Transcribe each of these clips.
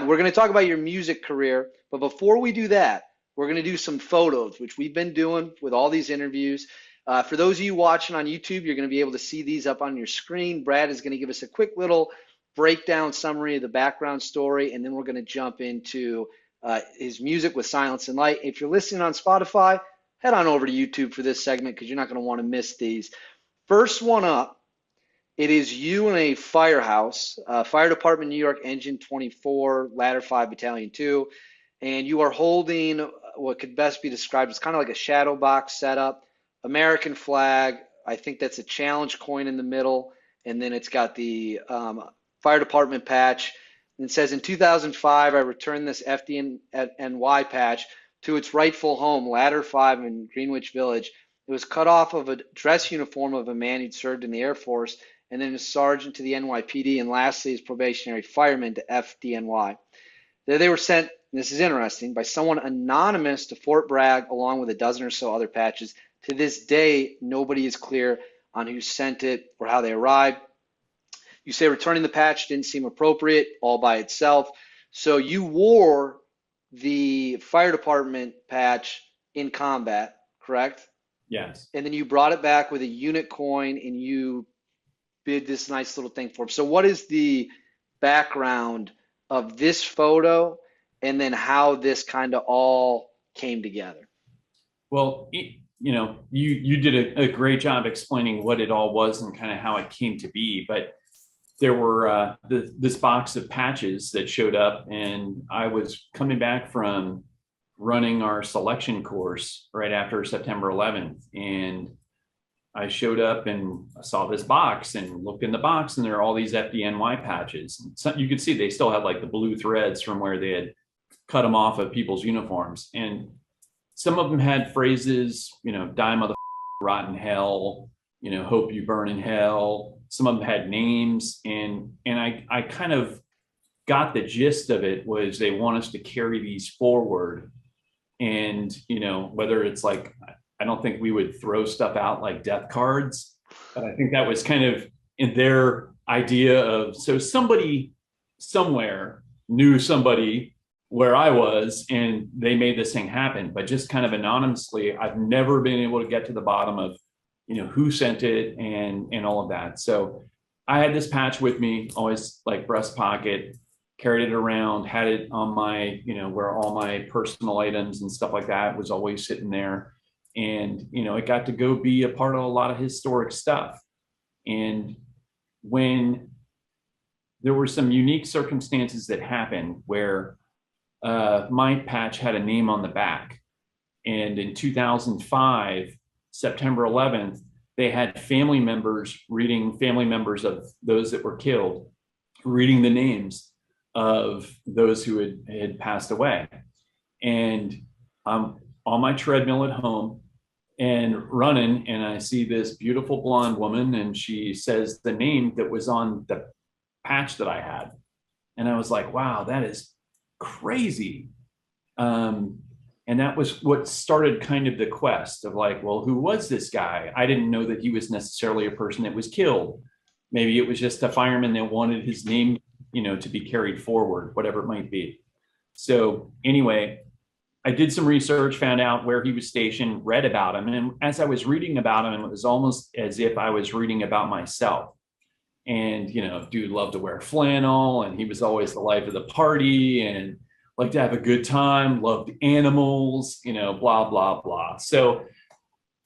we're going to talk about your music career, but before we do that, we're going to do some photos, which we've been doing with all these interviews. For those of you watching on YouTube, you're going to be able to see these up on your screen. Brad is going to give us a quick little breakdown summary of the background story, and then we're going to jump into his music with Silence and Light. If you're listening on Spotify, head on over to YouTube for this segment because you're not going to want to miss these. First one up, it is you in a firehouse, Fire Department, New York, Engine 24, Ladder 5, Battalion 2, and you are holding what could best be described as kind of like a shadow box setup, American flag. I think that's a challenge coin in the middle, and then it's got the Fire Department patch. And it says, in 2005, I returned this FDNY patch to its rightful home, Ladder 5 in Greenwich Village. It was cut off of a dress uniform of a man who'd served in the Air Force, and then a sergeant to the NYPD, and lastly, as probationary fireman to FDNY. There they were sent, and this is interesting, by someone anonymous to Fort Bragg, along with a dozen or so other patches. To this day, nobody is clear on who sent it or how they arrived. You say returning the patch didn't seem appropriate all by itself. So you wore the fire department patch in combat, correct? Yes. And then you brought it back with a unit coin and you bid this nice little thing for him. So what is the background of this photo and then how this kind of all came together? Well, you did a great job explaining what it all was and kind of how it came to be. But there were this box of patches that showed up, and I was coming back from running our selection course right after September 11th. And I showed up and I saw this box and looked in the box, and there are all these FDNY patches. So you could see they still had like the blue threads from where they had cut them off of people's uniforms. And some of them had phrases, die mother, rot in hell, hope you burn in hell. Some of them had names, and I kind of got the gist of it was they want us to carry these forward. And, whether it's like, I don't think we would throw stuff out like death cards, but I think that was kind of in their idea of, so somebody somewhere knew somebody where I was, and they made this thing happen, but just kind of anonymously. I've never been able to get to the bottom of, who sent it and all of that. So I had this patch with me, always like breast pocket, carried it around, had it on my, where all my personal items and stuff like that was always sitting there. And, it got to go be a part of a lot of historic stuff. And when there were some unique circumstances that happened where my patch had a name on the back. And in 2005, September 11th, they had family members of those that were killed, reading the names of those who had passed away. And I'm on my treadmill at home and running, and I see this beautiful blonde woman, and she says the name that was on the patch that I had. And I was like, wow, that is crazy. And that was what started kind of the quest of like, well, who was this guy? I didn't know that he was necessarily a person that was killed. Maybe it was just a fireman that wanted his name, to be carried forward, whatever it might be. So anyway, I did some research, found out where he was stationed, read about him. And as I was reading about him, it was almost as if I was reading about myself. And, dude loved to wear flannel, and he was always the life of the party and liked to have a good time, loved animals, blah, blah, blah. So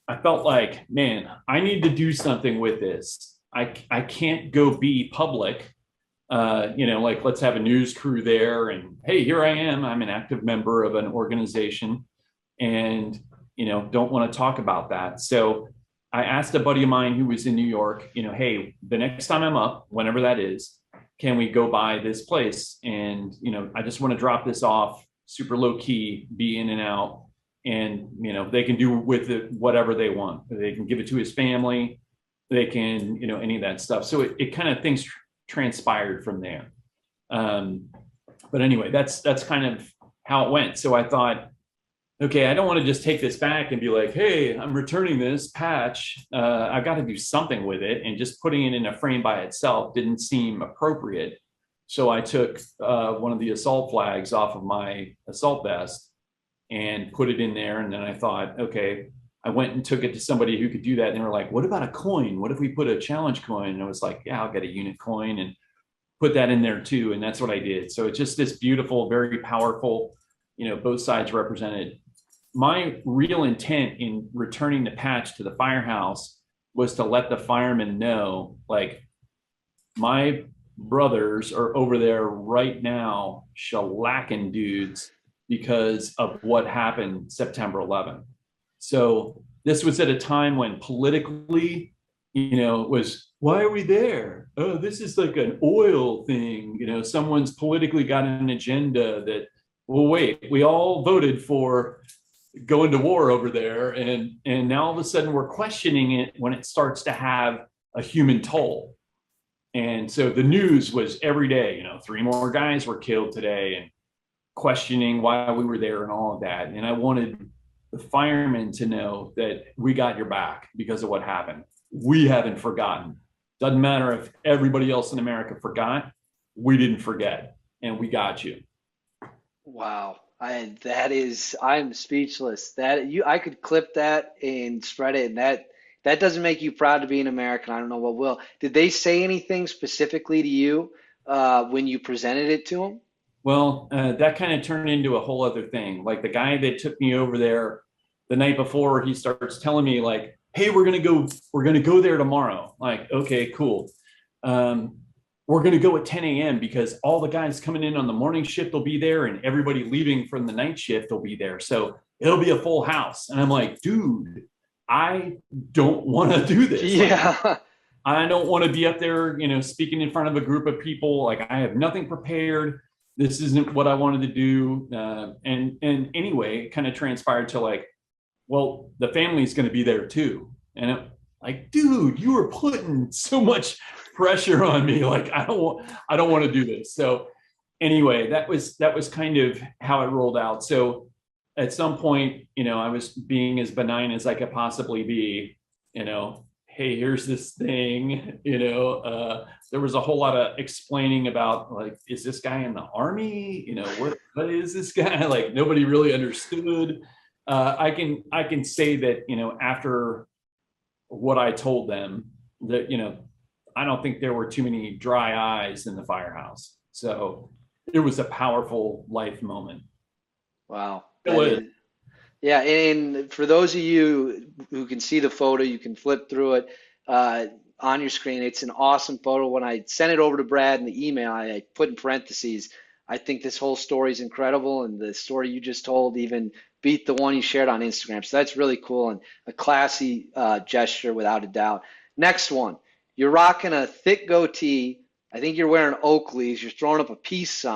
I felt like, man, I need to do something with this. I can't go be public, like let's have a news crew there and, hey, here I am. I'm an active member of an organization and, don't want to talk about that. So I asked a buddy of mine who was in New York, hey, the next time I'm up, whenever that is, can we go by this place? And, I just want to drop this off super low key, be in and out. And, they can do with it whatever they want. They can give it to his family. They can, any of that stuff. So it kind of things transpired from there. But anyway, that's kind of how it went. So I thought, okay, I don't want to just take this back and be like, hey, I'm returning this patch. I've got to do something with it. And just putting it in a frame by itself didn't seem appropriate. So I took one of the assault flags off of my assault vest and put it in there. And then I thought, okay, I went and took it to somebody who could do that. And they were like, what about a coin? What if we put a challenge coin? And I was like, yeah, I'll get a unit coin and put that in there too. And that's what I did. So it's just this beautiful, very powerful, both sides represented. My real intent in returning the patch to the firehouse was to let the firemen know, like, my brothers are over there right now shellacking dudes because of what happened September 11th. So this was at a time when politically, it was, why are we there? Oh, this is like an oil thing. Someone's politically got an agenda that, well, wait, we all voted for going to war over there. And now all of a sudden we're questioning it when it starts to have a human toll. And so the news was every day, 3 more guys were killed today, and questioning why we were there and all of that. And I wanted the firemen to know that we got your back because of what happened. We haven't forgotten. Doesn't matter if everybody else in America forgot, we didn't forget, and we got you. Wow. I'm speechless. I could clip that and spread it, and that doesn't make you proud to be an American. I don't know what will. Did they say anything specifically to you when you presented it to them? Well, that kind of turned into a whole other thing. Like the guy that took me over there the night before, he starts telling me like, "Hey, we're gonna go there tomorrow." Like, okay, cool. Um, we're gonna go at 10 a.m. because all the guys coming in on the morning shift will be there, and everybody leaving from the night shift will be there. So it'll be a full house. And I'm like, dude, I don't want to do this. Like, Yeah. I don't want to be up there, speaking in front of a group of people. Like, I have nothing prepared. This isn't what I wanted to do. And anyway, it kind of transpired to like, well, the family's going to be there too. And like, dude, you were putting so much pressure on me. Like, I don't want to do this. So anyway, that was kind of how it rolled out. So at some point, I was being as benign as I could possibly be, hey, here's this thing, there was a whole lot of explaining about like, is this guy in the army? What is this guy? Like nobody really understood. I can say that, after what I told them that, I don't think there were too many dry eyes in the firehouse. So it was a powerful life moment. Wow. It That was. is. Yeah, and for those of you who can see the photo, you can flip through it uh, on your screen. It's an awesome photo. When I sent it over to Brad in the email, I put in parentheses, I think this whole story is incredible, and the story you just told even beat the one you shared on Instagram. So that's really cool and a classy gesture without a doubt. Next one, you're rocking a thick goatee. I think you're wearing Oakley's. You're throwing up a peace sign.